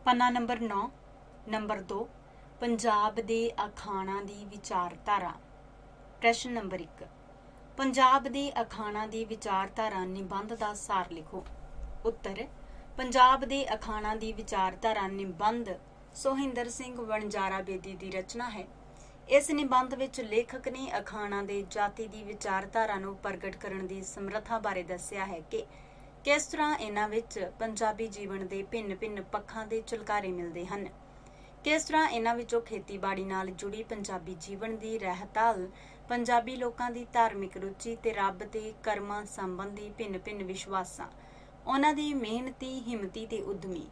पन्ना number 9 number 2 Punjab दे अखाणा दी विचारधारा। प्रश्न number 1 Punjab दे अखाणा दी विचारधारा निबंध दा सार लिखो। उत्तर पंजाब दे अखाणा दी विचारधारा निबंध सोहिंदर सिंह वणजारा बेदी दी रचना है। इस निबंध विच लेखक ने अखाणा दे जाति दी विचारधारा नूं प्रगट करन दी समर्था बारे दस्सिया है कि किस तरह इन्हां विच पंजाबी जीवन दे भिन्न भिन्न पक्षां दे झलकारे मिलदे हन। किस तरह इन्हां विचों खेतीबाड़ी नाल जुड़ी पंजाबी जीवन दी रहताल, पंजाबी लोकां दी धार्मिक रुचि ते रब दे कर्मां संबंधी भिन्न भिन्न विश्वासां, उन्हां दी मेहनती हिम्मती ते उद्यमी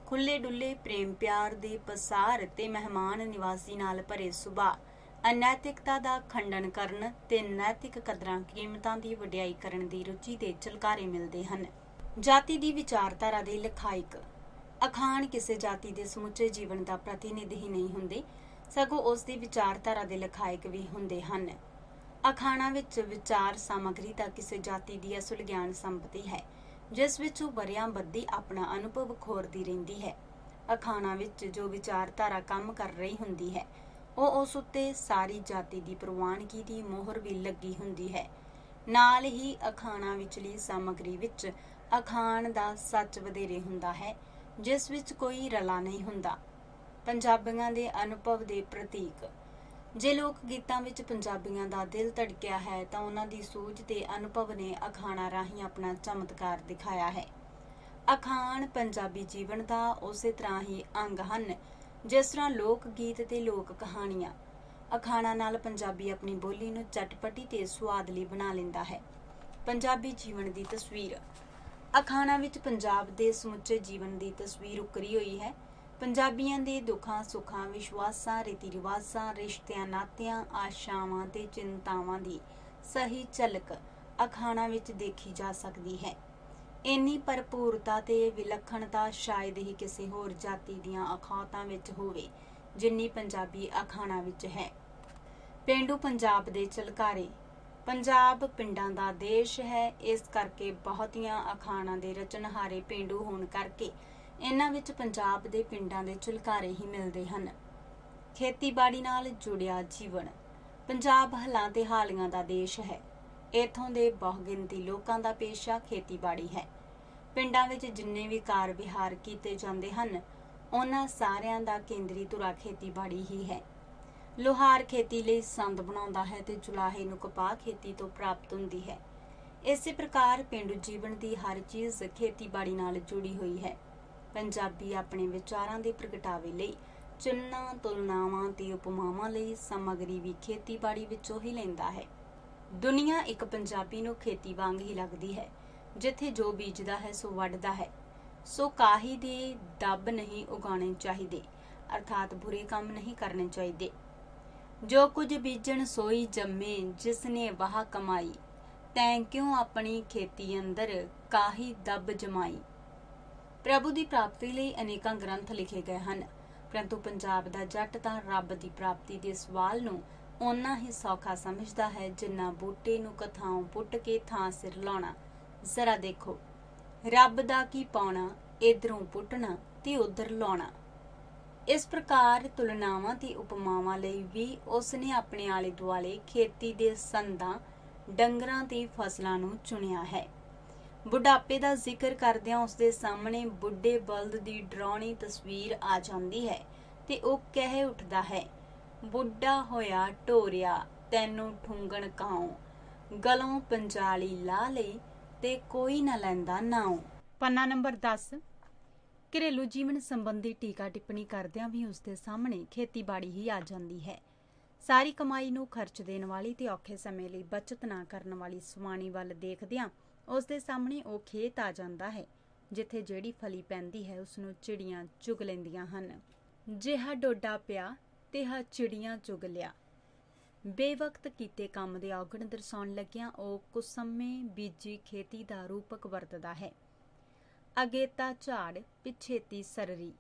खुले डुले प्रेम प्यार दे पसार ते मेहमान निवासी नाल भरे सुभाਅ, अनैतिकता दा खंडन करन ते नैतिक कदरां कीमतां दी वडियाई करन दी रुचि दे झलकारे मिलदे हन। जाति दी विचारधारा दे लखाइक अखाण किसी जाति दे समुचे जीवन का प्रतिनिध ही नहीं हुंदे, सगों उस दी विचारधारा दे लखाइक भी हुंदे हन। अखाणा विच विचार सामग्री दा किसी जाति दी असल ज्ञान संपत्ति है, जिस विच वो वरियां बद्धी अपना अनुभव खोरदी रहिंदी है। अखाणा विच जो विचारधारा काम कर रही हुंदी है, वो उस उत्ते सारी जाति दी प्रवानगी दी मोहर भी लगी हुंदी है। नाल ही अखाणा विचली सामग्री विच अखाण दा सच वधेरे हुंदा है, जिस विच कोई रला नहीं हुंदा। पंजाबियां दे अनुभव दे प्रतीक। जे लोक गीतां विच पंजाबियां दा दिल धड़किया है तां उन्हां दी सूझ ते अनुभव ने अखाणा राहीं अपना चमत्कार दिखाया है। अखाण पंजाबी जीवन दा उसे तरह ही अंग हन जिस तरह लोक गीत ते लोक कहानियां। अखाणा नाल पंजाबी अपनी बोली नूं चटपटी ते सुआदली बना लैंदा है। पंजाबी जीवन दी तस्वीर। अखाणा विच पंजाब दे समुचे जीवन दी तस्वीर उकरी हुई है। पंजाबियां दे दुखां सुखां, विश्वासां, रीति रिवाजां, रिश्तियां नातियां, आशावां ते चिंतावां दी सही झलक अखाणा विच देखी जा सकदी है। इन्नी भरपूरता ते विलक्षणता शायद ही किसी होर जाति दीयां अखातां विच होवे जिन्नी पंजाबी अखाणा विच है। पेंडू पंजाब दे झलकारे। पंजाब पिंडां दा देश है, इस करके बहुतियां अखाणां दे रचनहारे पेंडू होण करके इन्हां विच पंजाब दे पिंडां दे झलकारे ही मिलदे हन। खेतीबाड़ी नाल जुड़िया जीवन। पंजाब हलां ते हालियां दा देश है। इत्थों दे बहुगिनती लोकां दा पेशा खेतीबाड़ी है। पिंडां विच जिन्ने भी कार विहार कीते जांदे हन, उन्हां सारियां दा केंद्री धुरा खेतीबाड़ी ही है। लोहार खेती लई संद बनाउंदा है ते जुलाहे नूं कपाह खेती तो प्राप्त हुंदी है। इसे प्रकार पेंडू जीवन दी हर चीज़ खेतीबाड़ी नाल जुड़ी हुई है। पंजाबी अपने विचारां दे प्रगटावे लई चिन्हां, तुलनावां ते उपमावां लई समग्री भी खेतीबाड़ी विचों ही लैंदा है। दुनिया एक पंजाबी नूं खेती वांग ही लगदी है, जिथे जो बीजदा है सो वढदा है। सो काही दे दब नहीं उगाने चाहिए, अर्थात बुरे काम नहीं करने चाहिए। जो कुछ बीजन सोई जम्मे, जिसने वह कमाई, तैं क्यों अपनी खेती अंदर काही दब जमाई। प्रभु की प्राप्ति लई अनेकां ग्रंथ लिखे गए हैं, परंतु पंजाब दा जट तां रब की प्राप्ति के सवाल नूं उन्ना ही सौखा समझदा है जिन्ना बूटे नूं कथाओं पुट के थां सिर लाउणा। जरा देखो रब दा की पाउणा, इधरों पुटना ते उधर लाउणा। इस प्रकार तुलनावां ते उपमावां लई भी उसने अपने आले दुआले खेती दे संदां, डंगरां ते फसलां नूं चुनिया है। बुढ़ापे दा जिक्र करदिआं उसदे सामने बुढ़े बलद दी डरावनी तस्वीर आ जांदी है ते ओ कह उठदा है, बुढ़ा होया ढोरिया तैनूं ठुंगण काऊं, गलों पंजाली ला लई ते कोई ना लैंदा नाऊं। पन्ना नंबर 10 घरेलू जीवन संबंधी टीका टिप्पणी करदिआं भी उसके सामने खेतीबाड़ी ही आ जाती है। सारी कमाई नूं खर्च देण वाली ते औखे समय लई बचत ना करन वाली सवाणी वल देखदिआं उसके सामने वो खेत आ जाता है, जिथे जिहड़ी फली पैंदी है उसनूं चिड़ियां चुग लैंदियां हन। जिहा डोडा पिया तिहा चिड़ियां चुग लिया। बेवकत कीते काम दे औगण दर्शाउण लगिआं ਉਹ ਕੁਸੰਮੇ ਬੀਜੀ खेती ਦਾ ਰੂਪਕ ਵਰਤਦਾ ਹੈ। अगेता झाड़ पिछेती सररी।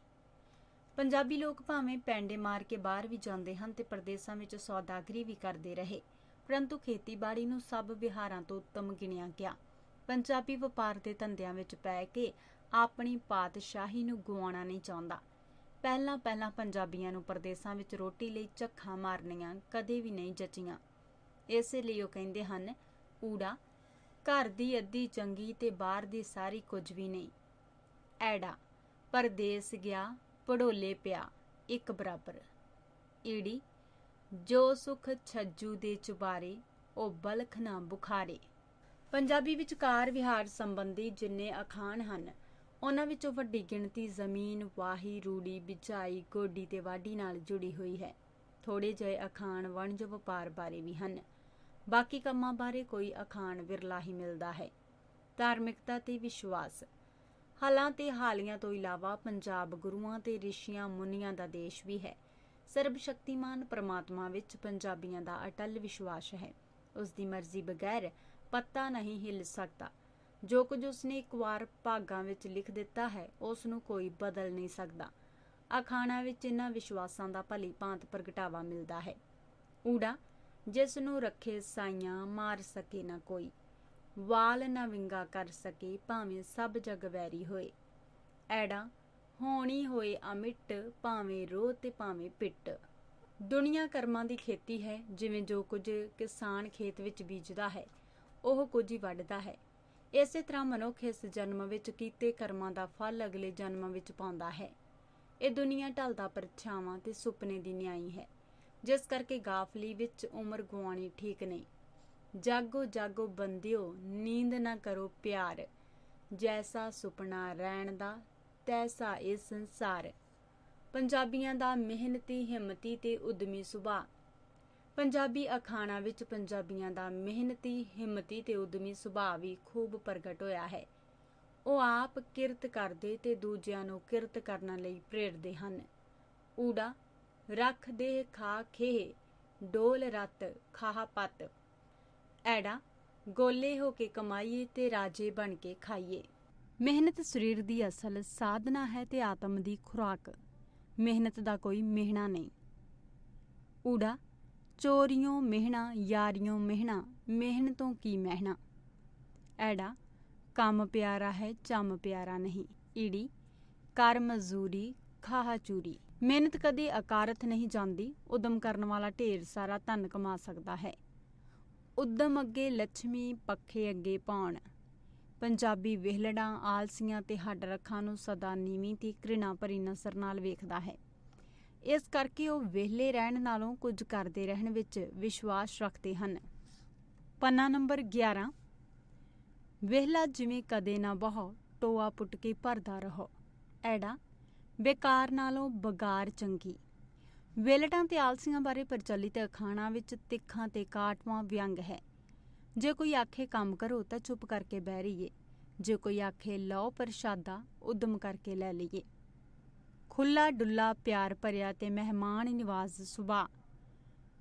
पंजाबी लोग भावें पैंडे मार के बाहर भी जाते हैं ते प्रदेशों में सौदागरी भी करते रहे, परंतु खेतीबाड़ी नूं सब विहारां तो उत्तम गिणिया गया। पंजाबी वपार के धंधिਆਂ विच पै के अपनी पातशाही नूं गुआउणा नहीं चाहुंदा। ਪਹਿਲਾਂ ਪਹਿਲਾਂ ਪੰਜਾਬੀਆਂ ਨੂੰ ਪਰਦੇਸਾਂ ਵਿੱਚ ਰੋਟੀ ਲਈ ਝੱਖਾਂ ਮਾਰਨੀਆਂ ਕਦੇ ਵੀ ਨਹੀਂ ਜਚੀਆਂ। ਇਸੇ ਲਈ ਉਹ ਕਹਿੰਦੇ ਹਨ, ਊੜਾ ਘਰ ਦੀ ਅੱਧੀ ਚੰਗੀ ਤੇ ਬਾਹਰ ਦੀ ਸਾਰੀ ਕੁਝ ਵੀ ਨਹੀਂ। ਐੜਾ ਪਰਦੇਸ ਗਿਆ ਪੜੋਲੇ ਪਿਆ ਇੱਕ ਬਰਾਬਰ। ਈੜੀ ਜੋ ਸੁਖ ਛੱਜੂ ਦੇ ਚੁਬਾਰੇ ਉਹ ਬਲਖ ਨਾ ਬੁਖਾਰੇ। ਪੰਜਾਬੀ ਵਿੱਚ ਕਾਰ ਵਿਹਾਰ ਸੰਬੰਧੀ ਜਿੰਨੇ ਅਖਾਣ ਹਨ, ਉਹਨਾਂ ਵਿੱਚੋਂ ਵੱਡੀ ਗਿਣਤੀ ਜ਼ਮੀਨ, ਵਾਹੀ, ਰੂੜੀ, ਬਿਜਾਈ, ਗੋਡੀ ਤੇ ਵਾਢੀ ਨਾਲ ਜੁੜੀ ਹੋਈ ਹੈ। ਥੋੜੇ ਜਿਹੇ ਅਖਾਣ ਵਣਜ ਵਪਾਰ ਬਾਰੇ ਵੀ ਹਨ। ਬਾਕੀ ਕੰਮਾਂ ਬਾਰੇ ਕੋਈ ਅਖਾਣ ਵਿਰਲਾ ਹੀ ਮਿਲਦਾ ਹੈ। ਧਾਰਮਿਕਤਾ ਤੇ ਵਿਸ਼ਵਾਸ। ਹਾਲਾਂ ਤੇ ਹਾਲੀਆਂ ਤੋਂ ਇਲਾਵਾ ਪੰਜਾਬ ਗੁਰੂਆਂ ਤੇ ਰਿਸ਼ੀਆਂ ਮੁਨੀਆਂ ਦਾ ਦੇਸ਼ ਵੀ ਹੈ। ਸਰਬ ਸ਼ਕਤੀਮਾਨ ਪਰਮਾਤਮਾ ਵਿੱਚ ਪੰਜਾਬੀਆਂ ਦਾ ਅਟੱਲ ਵਿਸ਼ਵਾਸ ਹੈ। ਉਸ ਦੀ ਮਰਜ਼ੀ ਬਗੈਰ ਪੱਤਾ ਨਹੀਂ ਹਿੱਲ ਸਕਦਾ। ਜੋ ਕੁਝ ਉਸਨੇ ਇੱਕ ਵਾਰ ਭਾਗਾਂ ਵਿੱਚ ਲਿਖ ਦਿੱਤਾ ਹੈ, ਉਸ ਨੂੰ ਕੋਈ ਬਦਲ ਨਹੀਂ ਸਕਦਾ। ਅਖਾਣਾਂ ਵਿੱਚ ਇਹਨਾਂ ਵਿਸ਼ਵਾਸਾਂ ਦਾ ਭਲੀ ਭਾਂਤ ਪ੍ਰਗਟਾਵਾ ਮਿਲਦਾ ਹੈ। ਊੜਾ ਜਿਸ ਨੂੰ ਰੱਖੇ ਸਾਈਆਂ ਮਾਰ ਸਕੇ ਨਾ ਕੋਈ, ਵਾਲ ਨਾ ਵਿੰਗਾ ਕਰ ਸਕੇ ਭਾਵੇਂ ਸਭ ਜਗ ਵੈਰੀ ਹੋਏ। ਐੜਾ ਹੋਣੀ ਹੋਏ ਅਮਿੱਟ ਭਾਵੇਂ ਰੋਹ ਤੇ ਭਾਵੇਂ ਪਿੱਟ। ਦੁਨੀਆ ਕਰਮਾਂ ਦੀ ਖੇਤੀ ਹੈ। ਜਿਵੇਂ ਜੋ ਕੁਝ ਕਿਸਾਨ ਖੇਤ ਵਿੱਚ ਬੀਜਦਾ ਹੈ, ਉਹ ਕੁਝ ਹੀ ਵੱਢਦਾ ਹੈ। ਇਸੇ ਤਰ੍ਹਾਂ ਮਨੁੱਖ ਇਸ ਜਨਮ ਵਿੱਚ ਕੀਤੇ ਕਰਮਾਂ ਦਾ ਫਲ ਅਗਲੇ ਜਨਮ ਵਿੱਚ ਪਾਉਂਦਾ ਹੈ। ਇਹ ਦੁਨੀਆ ਢਲਦਾ ਪਰਛਾਵਾਂ ਤੇ ਸੁਪਨੇ ਦੀ ਨਿਆਈ ਹੈ, ਜਿਸ ਕਰਕੇ ਗਾਫਲੀ ਵਿੱਚ ਉਮਰ ਗੁਆਉਣੀ ਠੀਕ ਨਹੀਂ। ਜਾਗੋ ਜਾਗੋ ਬੰਦਿਓ ਨੀਂਦ ਨਾ ਕਰੋ ਪਿਆਰ, ਜੈਸਾ ਸੁਪਨਾ ਰਹਿਣ ਦਾ ਤੈਸਾ ਇਹ ਸੰਸਾਰ। ਪੰਜਾਬੀਆਂ ਦਾ ਮਿਹਨਤੀ, ਹਿੰਮਤੀ ਤੇ ਉਦਮੀ ਸੁਭਾਅ। ਪੰਜਾਬੀ ਅਖਾਣਾਂ ਵਿੱਚ ਪੰਜਾਬੀਆਂ ਦਾ ਮਿਹਨਤੀ, ਹਿੰਮਤੀ ਤੇ ਉਦਮੀ ਸੁਭਾਅ ਵੀ ਖੂਬ ਪ੍ਰਗਟ ਹੋਇਆ ਹੈ। ਉਹ ਆਪ ਕਿਰਤ ਕਰਦੇ ਤੇ ਦੂਜਿਆਂ ਨੂੰ ਕਿਰਤ ਕਰਨ ਲਈ ਪ੍ਰੇਰਦੇ ਹਨ। ਊੜਾ ਰੱਖ ਦੇ ਖਾ ਖੇਹ, ਡੋਲ ਰਤ ਖਾਹ ਪਤ। ਐੜਾ ਗੋਲੇ ਹੋ ਕੇ ਕਮਾਈਏ ਤੇ ਰਾਜੇ ਬਣ ਕੇ ਖਾਈਏ। ਮਿਹਨਤ ਸਰੀਰ ਦੀ ਅਸਲ ਸਾਧਨਾ ਹੈ ਤੇ ਆਤਮ ਦੀ ਖੁਰਾਕ। ਮਿਹਨਤ ਦਾ ਕੋਈ ਮਿਹਣਾ ਨਹੀਂ। ਊੜਾ ਚੋਰੀਓਂ ਮਿਹਣਾ ਯਾਰੀਓਂ ਮਿਹਣਾ, ਮਿਹਨਤੋਂ ਕੀ ਮਹਿਣਾ। ਐੜਾ ਕੰਮ ਪਿਆਰਾ ਹੈ ਚੰਮ ਪਿਆਰਾ ਨਹੀਂ। ਈੜੀ ਕਰ ਮਜ਼ਦੂਰੀ ਖਾਹ ਚੂਰੀ। ਮਿਹਨਤ ਕਦੇ ਅਕਾਰਥ ਨਹੀਂ ਜਾਂਦੀ। ਉਦਮ ਕਰਨ ਵਾਲਾ ਢੇਰ ਸਾਰਾ ਧਨ ਕਮਾ ਸਕਦਾ ਹੈ। ਉਦਮ ਅੱਗੇ ਲੱਛਮੀ, ਪੱਖੇ ਅੱਗੇ ਪਾਉਣ। ਪੰਜਾਬੀ ਵਿਹਲੜਾਂ, ਆਲਸੀਆਂ ਤੇ ਹੱਡ ਰੱਖਾਂ ਨੂੰ ਸਦਾ ਨੀਵੀਂ ਤੇ ਘ੍ਰਿਣਾ ਭਰੀ ਨਜ਼ਰ ਨਾਲ ਵੇਖਦਾ ਹੈ। ਇਸ ਕਰਕੇ ਉਹ ਵਿਹਲੇ ਰਹਿਣ ਨਾਲੋਂ ਕੁਝ ਕਰਦੇ ਰਹਿਣ ਵਿੱਚ ਵਿਸ਼ਵਾਸ ਰੱਖਦੇ ਹਨ। ਪੰਨਾ ਨੰਬਰ 11। ਵਿਹਲਾ ਜਿਵੇਂ ਕਦੇ ਨਾ ਬਹੋ, ਟੋਆ ਪੁੱਟ ਕੇ ਭਰਦਾ ਰਹੋ। ਐੜਾ ਬੇਕਾਰ ਨਾਲੋਂ ਬਗਾਰ ਚੰਗੀ। ਵਿਹਲੜਾਂ ਤੇ ਆਲਸੀਆਂ ਬਾਰੇ ਪ੍ਰਚਲਿਤ ਅਖਾਣਾਂ ਵਿੱਚ ਤਿੱਖਾਂ ਤੇ ਕਾਟਵਾਂ ਵਿਅੰਗ ਹੈ। ਜੇ ਕੋਈ ਆਖੇ ਕੰਮ ਕਰੋ ਤਾਂ ਚੁੱਪ ਕਰਕੇ ਬਹਿ ਰਹੀਏ। ਜੇ ਕੋਈ ਆਖੇ ਲਓ ਪ੍ਰਸ਼ਾਦਾ, ਉਦਮ ਕਰਕੇ ਲੈ ਲਈਏ। ਖੁੱਲਾ ਡੁੱਲਾ ਪਿਆਰ ਭਰਿਆ ਤੇ ਮਹਿਮਾਨ ਨਿਵਾਜ਼ ਸੁਭਾਅ।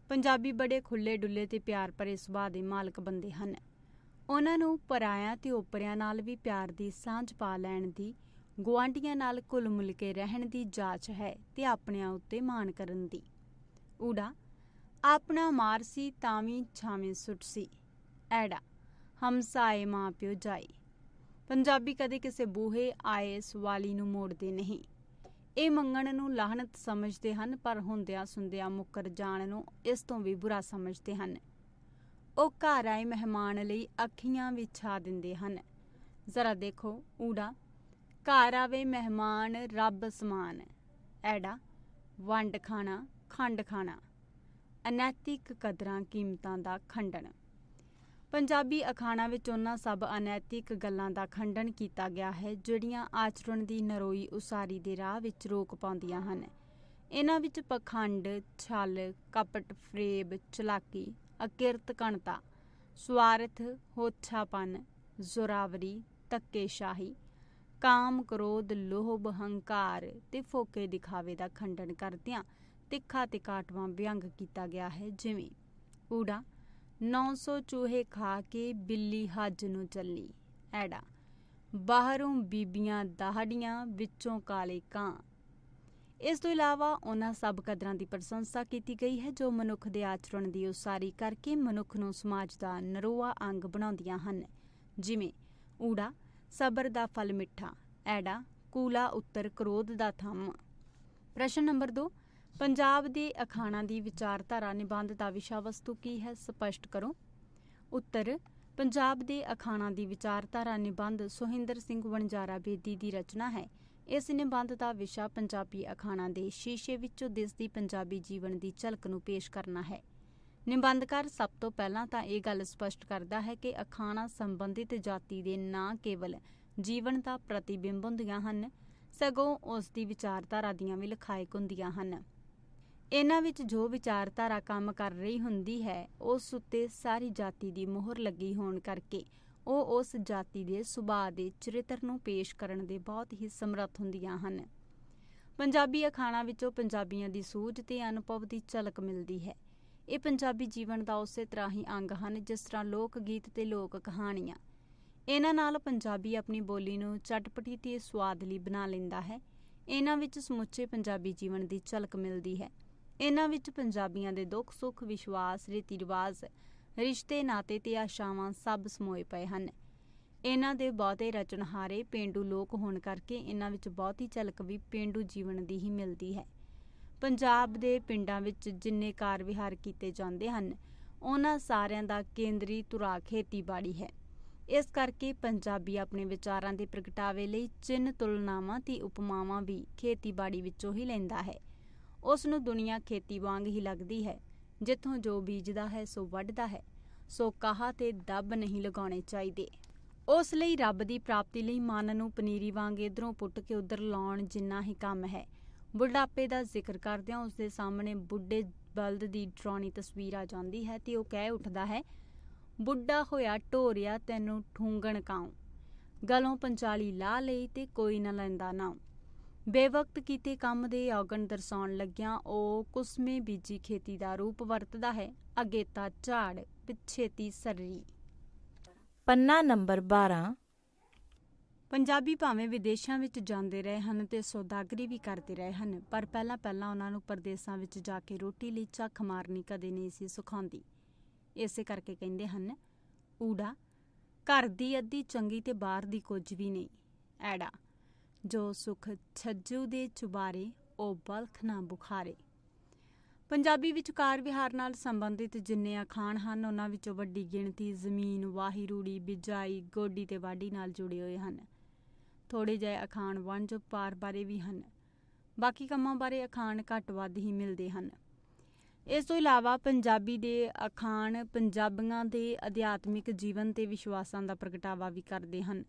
ਪੰਜਾਬੀ ਬੜੇ ਖੁੱਲੇ ਡੁੱਲੇ ਤੇ ਪਿਆਰ ਭਰੇ ਸੁਭਾਅ ਦੇ ਮਾਲਕ ਬੰਦੇ ਹਨ। ਉਹਨਾਂ ਨੂੰ ਪਰਾਇਆਂ ਤੇ ਓਪਰਿਆਂ ਨਾਲ ਵੀ ਪਿਆਰ ਦੀ ਸਾਂਝ ਪਾ ਲੈਣ ਦੀ, ਗੁਆਂਢੀਆਂ ਨਾਲ ਘੁਲ ਮਿਲ ਕੇ ਰਹਿਣ ਦੀ ਜਾਚ ਹੈ ਤੇ ਆਪਣਿਆਂ ਉੱਤੇ ਮਾਣ ਕਰਨ ਦੀ। ਊੜਾ ਆਪਣਾ ਮਾਰ ਸੀ ਤਾਂ ਵੀ ਛਾਵੇਂ ਸੁੱਟ ਸੀ। ਐੜਾ ਹਮਸਾਏ ਮਾਂ ਪਿਓ ਜਾਏ। ਪੰਜਾਬੀ ਕਦੇ ਕਿਸੇ ਬੂਹੇ ਆਏ ਸਵਾਲੀ ਨੂੰ ਮੋੜਦੇ ਨਹੀਂ। ਇਹ ਮੰਗਣ ਨੂੰ ਲਾਹਨਤ ਸਮਝਦੇ ਹਨ, ਪਰ ਹੁੰਦਿਆਂ ਸੁੰਦਿਆਂ ਮੁੱਕਰ ਜਾਣ ਨੂੰ ਇਸ ਤੋਂ ਵੀ ਬੁਰਾ ਸਮਝਦੇ ਹਨ। ਉਹ ਘਰ ਆਏ ਮਹਿਮਾਨ ਲਈ ਅੱਖੀਆਂ ਵਿਛਾ ਦਿੰਦੇ ਹਨ। ਜ਼ਰਾ ਦੇਖੋ ਊੜਾ ਘਰ ਆਵੇ ਮਹਿਮਾਨ ਰੱਬ ਸਮਾਨ। ਐੜਾ ਵੰਡ ਖਾਣਾ ਖੰਡ ਖਾਣਾ। ਅਨੈਤਿਕ ਕਦਰਾਂ ਕੀਮਤਾਂ ਦਾ ਖੰਡਨ। ਪੰਜਾਬੀ ਅਖਾਣਾਂ ਵਿੱਚ ਉਹਨਾਂ ਸਭ ਅਨੈਤਿਕ ਗੱਲਾਂ ਦਾ ਖੰਡਨ ਕੀਤਾ ਗਿਆ ਹੈ ਜਿਹੜੀਆਂ ਆਚਰਣ ਦੀ ਨਰੋਈ ਉਸਾਰੀ ਦੇ ਰਾਹ ਵਿੱਚ ਰੋਕ ਪਾਉਂਦੀਆਂ ਹਨ। ਇਹਨਾਂ ਵਿੱਚ ਪਖੰਡ, ਛਲ, ਕਪਟ, ਫਰੇਬ, ਚਲਾਕੀ, ਅਕਿਰਤ ਘਣਤਾ, ਸੁਆਰਥ, ਹੋਛਾਪਨ, ਜ਼ੋਰਾਵਰੀ, ਧੱਕੇਸ਼ਾਹੀ, ਕਾਮ, ਕ੍ਰੋਧ, ਲੋਭ, ਹੰਕਾਰ ਤੇ ਫੋਕੇ ਦਿਖਾਵੇ ਦਾ ਖੰਡਨ ਕਰਦਿਆਂ ਤਿੱਖਾ ਤੇ ਕਾਟਵਾਂ ਵਿਅੰਗ ਕੀਤਾ ਗਿਆ ਹੈ। ਜਿਵੇਂ ਊੜਾ 900 ਚੂਹੇ ਖਾ ਕੇ ਬਿੱਲੀ ਹੱਜ ਨੂੰ ਚੱਲੀ। ਐੜਾ ਬਾਹਰੋਂ ਬੀਬੀਆਂ ਦਾਹੜੀਆਂ ਵਿੱਚੋਂ ਕਾਲੇ ਕਾਂ। ਇਸ ਤੋਂ ਇਲਾਵਾ ਉਹਨਾਂ ਸਭ ਕਦਰਾਂ ਦੀ ਪ੍ਰਸ਼ੰਸਾ ਕੀਤੀ ਗਈ ਹੈ ਜੋ ਮਨੁੱਖ ਦੇ ਆਚਰਣ ਦੀ ਉਸਾਰੀ ਕਰਕੇ ਮਨੁੱਖ ਨੂੰ ਸਮਾਜ ਦਾ ਨਰੋਆ ਅੰਗ ਬਣਾਉਂਦੀਆਂ ਹਨ। ਜਿਵੇਂ ਊੜਾ ਸਬਰ ਦਾ ਫਲ ਮਿੱਠਾ। ਐੜਾ ਕੂਲਾ ਉੱਤਰ ਕ੍ਰੋਧ ਦਾ ਥੰਮ। ਪ੍ਰਸ਼ਨ ਨੰਬਰ 2, ਪੰਜਾਬ ਦੇ ਅਖਾਣਾਂ ਦੀ ਵਿਚਾਰਧਾਰਾ ਨਿਬੰਧ ਦਾ ਵਿਸ਼ਾ ਵਸਤੂ ਕੀ ਹੈ? ਸਪਸ਼ਟ ਕਰੋ। ਉੱਤਰ, ਪੰਜਾਬ ਦੇ ਅਖਾਣਾਂ ਦੀ ਵਿਚਾਰਧਾਰਾ ਨਿਬੰਧ ਸੋਹਿੰਦਰ ਸਿੰਘ ਵਣਜਾਰਾ ਬੇਦੀ ਦੀ ਰਚਨਾ ਹੈ। ਇਸ ਨਿਬੰਧ ਦਾ ਵਿਸ਼ਾ ਪੰਜਾਬੀ ਅਖਾਣਾਂ ਦੇ ਸ਼ੀਸ਼ੇ ਵਿੱਚੋਂ ਦਿਸਦੀ ਪੰਜਾਬੀ ਜੀਵਨ ਦੀ ਝਲਕ ਨੂੰ ਪੇਸ਼ ਕਰਨਾ ਹੈ। ਨਿਬੰਧਕਾਰ ਸਭ ਤੋਂ ਪਹਿਲਾਂ ਤਾਂ ਇਹ ਗੱਲ ਸਪਸ਼ਟ ਕਰਦਾ ਹੈ ਕਿ ਅਖਾਣਾਂ ਸੰਬੰਧਿਤ ਜਾਤੀ ਦੇ ਨਾ ਕੇਵਲ ਜੀਵਨ ਦਾ ਪ੍ਰਤੀਬਿੰਬ ਹੁੰਦੀਆਂ ਹਨ, ਸਗੋਂ ਉਸ ਦੀ ਵਿਚਾਰਧਾਰਾ ਦੀਆਂ ਵੀ ਲਖਾਇਕ ਹੁੰਦੀਆਂ ਹਨ। ਇਹਨਾਂ ਵਿੱਚ ਜੋ ਵਿਚਾਰਧਾਰਾ ਕੰਮ ਕਰ ਰਹੀ ਹੁੰਦੀ ਹੈ, ਉਸ ਉੱਤੇ ਸਾਰੀ ਜਾਤੀ ਦੀ ਮੋਹਰ ਲੱਗੀ ਹੋਣ ਕਰਕੇ ਉਹ ਉਸ ਜਾਤੀ ਦੇ ਸੁਭਾਅ ਦੇ ਚਰਿੱਤਰ ਨੂੰ ਪੇਸ਼ ਕਰਨ ਦੇ ਬਹੁਤ ਹੀ ਸਮਰੱਥ ਹੁੰਦੀਆਂ ਹਨ। ਪੰਜਾਬੀ ਅਖਾਣਾਂ ਵਿੱਚੋਂ ਪੰਜਾਬੀਆਂ ਦੀ ਸੂਝ ਤੇ ਅਨੁਭਵ ਦੀ ਝਲਕ ਮਿਲਦੀ ਹੈ। ਇਹ ਪੰਜਾਬੀ ਜੀਵਨ ਦਾ ਉਸੇ ਤਰ੍ਹਾਂ ਹੀ ਅੰਗ ਹਨ ਜਿਸ ਤਰ੍ਹਾਂ ਲੋਕ ਗੀਤ ਤੇ ਲੋਕ ਕਹਾਣੀਆਂ। ਇਹਨਾਂ ਨਾਲ ਪੰਜਾਬੀ ਆਪਣੀ ਬੋਲੀ ਨੂੰ ਚਟਪਟੀ ਤੇ ਸੁਆਦਲੀ ਬਣਾ ਲੈਂਦਾ ਹੈ। ਇਹਨਾਂ ਵਿੱਚ ਸਮੁੱਚੇ ਪੰਜਾਬੀ ਜੀਵਨ ਦੀ ਝਲਕ ਮਿਲਦੀ ਹੈ। ਇਹਨਾਂ ਵਿੱਚ ਪੰਜਾਬੀਆਂ ਦੇ ਦੁੱਖ ਸੁੱਖ, ਵਿਸ਼ਵਾਸ, ਰੀਤੀ ਰਿਵਾਜ, ਰਿਸ਼ਤੇ ਨਾਤੇ ਤੇ ਆਸ਼ਾਵਾਂ ਸਭ ਸਮੋਏ ਪਏ ਹਨ। ਇਹਨਾਂ ਦੇ ਬਹੁਤੇ ਰਚਨਹਾਰੇ ਪੇਂਡੂ ਲੋਕ ਹੋਣ ਕਰਕੇ ਇਹਨਾਂ ਵਿੱਚ ਬਹੁਤੀ ਝਲਕ ਵੀ ਪੇਂਡੂ ਜੀਵਨ ਦੀ ਹੀ ਮਿਲਦੀ ਹੈ। ਪੰਜਾਬ ਦੇ ਪਿੰਡਾਂ ਵਿੱਚ ਜਿੰਨੇ ਕਾਰ ਵਿਹਾਰ ਕੀਤੇ ਜਾਂਦੇ ਹਨ, ਉਹਨਾਂ ਸਾਰਿਆਂ ਦਾ ਕੇਂਦਰੀ ਧੁਰਾ ਖੇਤੀਬਾੜੀ ਹੈ। ਇਸ ਕਰਕੇ ਪੰਜਾਬੀ ਆਪਣੇ ਵਿਚਾਰਾਂ ਦੇ ਪ੍ਰਗਟਾਵੇ ਲਈ ਚਿੰਨ੍ਹ, ਤੁਲਨਾਵਾਂ ਤੇ ਉਪਮਾਵਾਂ ਵੀ ਖੇਤੀਬਾੜੀ ਵਿੱਚੋਂ ਹੀ ਲੈਂਦਾ ਹੈ। ਉਸ ਨੂੰ ਦੁਨੀਆ ਖੇਤੀ ਵਾਂਗ ਹੀ ਲੱਗਦੀ ਹੈ, ਜਿੱਥੋਂ ਜੋ ਬੀਜਦਾ ਹੈ ਸੋ ਵੱਢਦਾ ਹੈ, ਸੋ ਕਾਹਾ ਤੇ ਦੱਬ ਨਹੀਂ ਲਗਾਉਣੇ ਚਾਹੀਦੇ। ਉਸ ਲਈ ਰੱਬ ਦੀ ਪ੍ਰਾਪਤੀ ਲਈ ਮਨ ਨੂੰ ਪਨੀਰੀ ਵਾਂਗ ਇੱਧਰੋਂ ਪੁੱਟ ਕੇ ਉੱਧਰ ਲਾਉਣ ਜਿੰਨਾ ਹੀ ਕੰਮ ਹੈ। ਬੁਢਾਪੇ ਦਾ ਜ਼ਿਕਰ ਕਰਦਿਆਂ ਉਸਦੇ ਸਾਹਮਣੇ ਬੁੱਢੇ ਬਲਦ ਦੀ ਡਰਾਉਣੀ ਤਸਵੀਰ ਆ ਜਾਂਦੀ ਹੈ ਤੇ ਉਹ ਕਹਿ ਉੱਠਦਾ ਹੈ, ਬੁੱਢਾ ਹੋਇਆ ਢੋਰਿਆ ਤੈਨੂੰ ਠੂੰਗਣ ਕਾਉ, ਗਲੋਂ ਪੰਚਾਲੀ ਲਾਹ ਲਈ ਤੇ ਕੋਈ ਨਾ ਲੈਂਦਾ ਨਾਉ। ਬੇਵਕਤ ਕੀਤੇ ਕੰਮ ਦੇ ਔਗਣ ਦਰਸਾਉਣ ਲੱਗਿਆਂ ਉਹ ਕੁਸਮੇ ਬੀਜੀ ਖੇਤੀ ਦਾ ਰੂਪ ਵਰਤਦਾ ਹੈ। ਅਗੇਤਾ ਝਾੜ ਪਿਛੇਤੀ ਸਰਰੀ। ਪੰਨਾ ਨੰਬਰ 12। ਪੰਜਾਬੀ ਭਾਵੇਂ ਵਿਦੇਸ਼ਾਂ ਵਿੱਚ ਜਾਂਦੇ ਰਹੇ ਹਨ ਤੇ ਸੌਦਾਗਰੀ ਵੀ ਕਰਦੇ ਰਹੇ ਹਨ, ਪਰ ਪਹਿਲਾਂ ਉਹਨਾਂ ਨੂੰ ਪਰਦੇਸਾਂ ਵਿੱਚ ਜਾ ਕੇ ਰੋਟੀ ਲਈ ਝੱਖ ਮਾਰਨੀ ਕਦੇ ਨਹੀਂ ਸੀ ਸੁਖਾਉਂਦੀ। ਇਸੇ ਕਰਕੇ ਕਹਿੰਦੇ ਹਨ, ਊੜਾ ਘਰ ਦੀ ਅੱਧੀ ਚੰਗੀ ਤੇ ਬਾਹਰ ਦੀ ਕੁਝ ਵੀ ਨਹੀਂ। ਐੜਾ ਜੋ ਸੁਖ ਛੱਜੂ ਦੇ ਚੁਬਾਰੇ, ਉਹ ਬਲਖ ਨਾ ਬੁਖਾਰੇ। ਪੰਜਾਬੀ ਵਿੱਚ ਕਾਰ ਵਿਹਾਰ ਨਾਲ ਸੰਬੰਧਿਤ ਜਿੰਨੇ ਅਖਾਣ ਹਨ, ਉਹਨਾਂ ਵਿੱਚੋਂ ਵੱਡੀ ਗਿਣਤੀ ਜ਼ਮੀਨ, ਵਾਹੀ, ਰੂੜੀ, ਬਿਜਾਈ, ਗੋਡੀ ਤੇ ਵਾਢੀ ਨਾਲ ਜੁੜੇ ਹੋਏ ਹਨ। ਥੋੜ੍ਹੇ ਜਿਹੇ ਅਖਾਣ ਵਣਜ ਵਪਾਰ ਬਾਰੇ ਵੀ ਹਨ। ਬਾਕੀ ਕੰਮਾਂ ਬਾਰੇ ਅਖਾਣ ਘੱਟ ਵੱਧ ਹੀ ਮਿਲਦੇ ਹਨ। ਇਸ ਤੋਂ ਇਲਾਵਾ ਪੰਜਾਬੀ ਦੇ ਅਖਾਣ ਪੰਜਾਬੀਆਂ ਦੇ ਅਧਿਆਤਮਿਕ ਜੀਵਨ ਤੇ ਵਿਸ਼ਵਾਸਾਂ ਦਾ ਪ੍ਰਗਟਾਵਾ ਵੀ ਕਰਦੇ ਹਨ।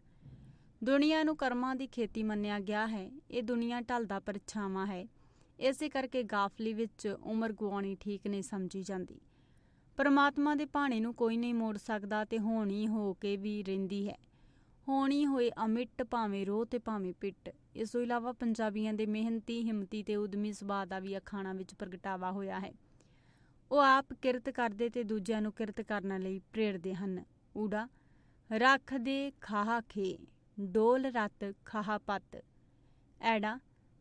ਦੁਨੀਆ ਨੂੰ ਕਰਮਾਂ ਦੀ ਖੇਤੀ ਮੰਨਿਆ ਗਿਆ ਹੈ। ਇਹ ਦੁਨੀਆ ਢਲਦਾ ਪਰਛਾਵਾਂ ਹੈ। ਇਸੇ ਕਰਕੇ ਗਾਫਲੀ ਵਿੱਚ ਉਮਰ ਗੁਆਉਣੀ ਠੀਕ ਨਹੀਂ ਸਮਝੀ ਜਾਂਦੀ। ਪਰਮਾਤਮਾ ਦੇ ਭਾਣੇ ਨੂੰ ਕੋਈ ਨਹੀਂ ਮੋੜ ਸਕਦਾ ਤੇ ਹੋਣੀ ਹੋ ਕੇ ਵੀ ਰਹਿੰਦੀ ਹੈ। ਹੋਣੀ ਹੋਏ ਅਮਿੱਟ, ਭਾਵੇਂ ਰੋਹ ਤੇ ਭਾਵੇਂ ਪਿੱਟ। ਇਸ ਤੋਂ ਇਲਾਵਾ ਪੰਜਾਬੀਆਂ ਦੇ ਮਿਹਨਤੀ, ਹਿੰਮਤੀ ਤੇ ਉਦਮੀ ਸੁਭਾਅ ਦਾ ਵੀ ਅਖਾਣਾਂ ਵਿੱਚ ਪ੍ਰਗਟਾਵਾ ਹੋਇਆ ਹੈ। ਉਹ ਆਪ ਕਿਰਤ ਕਰਦੇ ਤੇ ਦੂਜਿਆਂ ਨੂੰ ਕਿਰਤ ਕਰਨ ਲਈ ਪ੍ਰੇਰਦੇ ਹਨ। ਊੜਾ ਰੱਖ ਦੇ ਖਾਹਾ ਖੇ, ਡੋਲ ਰਤ ਖਾਹਾ ਪੱਤ। ਐੜਾ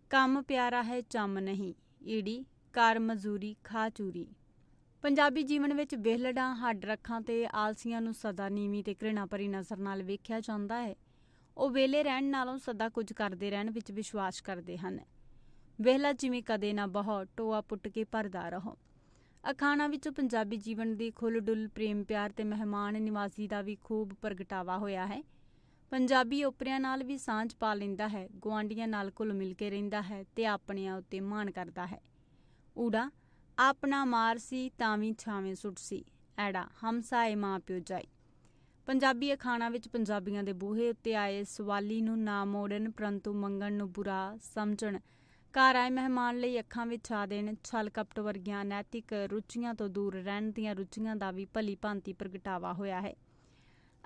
ਕੰਮ ਪਿਆਰਾ ਹੈ ਚੰਮ ਨਹੀਂ, ਈੜੀ ਕਰ ਮਜ਼ੂਰੀ ਖਾ ਚੂਰੀ। ਪੰਜਾਬੀ ਜੀਵਨ ਵਿੱਚ ਵਿਹਲੜਾਂ, ਹੱਡ ਰੱਖਾਂ ਤੇ ਆਲਸੀਆਂ ਨੂੰ ਸਦਾ ਨੀਵੀਂ ਤੇ ਘ੍ਰਿਣਾ ਭਰੀ ਨਜ਼ਰ ਨਾਲ ਵੇਖਿਆ ਜਾਂਦਾ ਹੈ। ਉਹ ਵਿਹਲੇ ਰਹਿਣ ਨਾਲੋਂ ਸਦਾ ਕੁਝ ਕਰਦੇ ਰਹਿਣ ਵਿੱਚ ਵਿਸ਼ਵਾਸ ਕਰਦੇ ਹਨ। ਵਿਹਲਾ ਜਿਵੇਂ ਕਦੇ ਨਾ ਬਹੋ, ਟੋਆ ਪੁੱਟ ਕੇ ਭਰਦਾ ਰਹੋ। ਅਖਾਣਾਂ ਵਿੱਚੋਂ ਪੰਜਾਬੀ ਜੀਵਨ ਦੀ ਖੁੱਲ੍ਹ ਡੁੱਲ, ਪ੍ਰੇਮ ਪਿਆਰ ਤੇ ਮਹਿਮਾਨ ਨਿਵਾਜ਼ੀ ਦਾ ਵੀ ਖੂਬ ਪ੍ਰਗਟਾਵਾ ਹੋਇਆ ਹੈ। ਪੰਜਾਬੀ ਓਪਰਿਆਂ ਨਾਲ ਵੀ ਸਾਂਝ ਪਾ ਲੈਂਦਾ ਹੈ, ਗੁਆਂਢੀਆਂ ਨਾਲ ਘੁਲ ਮਿਲ ਕੇ ਰਹਿੰਦਾ ਹੈ ਤੇ ਆਪਣਿਆਂ ਉੱਤੇ ਮਾਣ ਕਰਦਾ ਹੈ। ਊੜਾ ਆਪਣਾ ਮਾਰ ਸੀ ਤਾਂ ਵੀ ਛਾਵੇਂ ਸੁੱਟ ਸੀ। ਐੜਾ ਹਮਸਾਏ ਮਾਂ ਪਿਓ ਜਾਈ। ਪੰਜਾਬੀ ਅਖਾਣਾਂ ਵਿੱਚ ਪੰਜਾਬੀਆਂ ਦੇ ਬੂਹੇ ਉੱਤੇ ਆਏ ਸਵਾਲੀ ਨੂੰ ਨਾ ਮੋੜਨ, ਪਰੰਤੂ ਮੰਗਣ ਨੂੰ ਬੁਰਾ ਸਮਝਣ, ਘਰ ਆਏ ਮਹਿਮਾਨ ਲਈ ਅੱਖਾਂ ਵਿੱਚ ਛਾ ਦੇਣ, ਛਲ ਕਪਟ ਵਰਗੀਆਂ ਨੈਤਿਕ ਰੁਚੀਆਂ ਤੋਂ ਦੂਰ ਰਹਿਣ ਦੀਆਂ ਰੁਚੀਆਂ ਦਾ ਵੀ ਭਲੀ ਭਾਂਤੀ ਪ੍ਰਗਟਾਵਾ ਹੋਇਆ ਹੈ।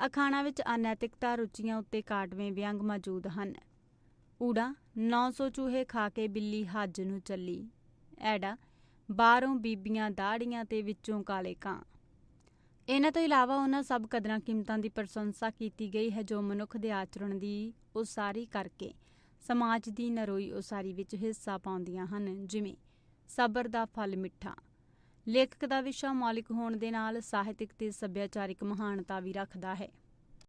ਅਖਾਣਾਂ ਵਿੱਚ ਅਨੈਤਿਕਤਾ ਰੁਚੀਆਂ ਉੱਤੇ ਕਾਟਵੇਂ ਵਿਅੰਗ ਮੌਜੂਦ ਹਨ। ਊੜਾ 900 ਚੂਹੇ ਖਾ ਕੇ ਬਿੱਲੀ ਹੱਜ ਨੂੰ ਚੱਲੀ। ਐੜਾ ਬਾਹਰੋਂ ਬੀਬੀਆਂ ਦਾੜੀਆਂ ਤੇ ਵਿੱਚੋਂ ਕਾਲੇ ਕਾਂ। ਇਹਨਾਂ ਤੋਂ ਇਲਾਵਾ ਉਹਨਾਂ ਸਭ ਕਦਰਾਂ ਕੀਮਤਾਂ ਦੀ ਪ੍ਰਸ਼ੰਸਾ ਕੀਤੀ ਗਈ ਹੈ ਜੋ ਮਨੁੱਖ ਦੇ ਆਚਰਣ ਦੀ ਉਸਾਰੀ ਕਰਕੇ ਸਮਾਜ ਦੀ ਨਰੋਈ ਉਸਾਰੀ ਵਿੱਚ ਹਿੱਸਾ ਪਾਉਂਦੀਆਂ ਹਨ, ਜਿਵੇਂ ਸਬਰ ਦਾ ਫਲ ਮਿੱਠਾ। ਲੇਖਕ ਦਾ ਵਿਸ਼ਾ ਮੌਲਿਕ ਹੋਣ ਦੇ ਨਾਲ ਸਾਹਿਤਕ ਤੇ ਸੱਭਿਆਚਾਰਿਕ ਮਹਾਨਤਾ ਵੀ ਰੱਖਦਾ ਹੈ।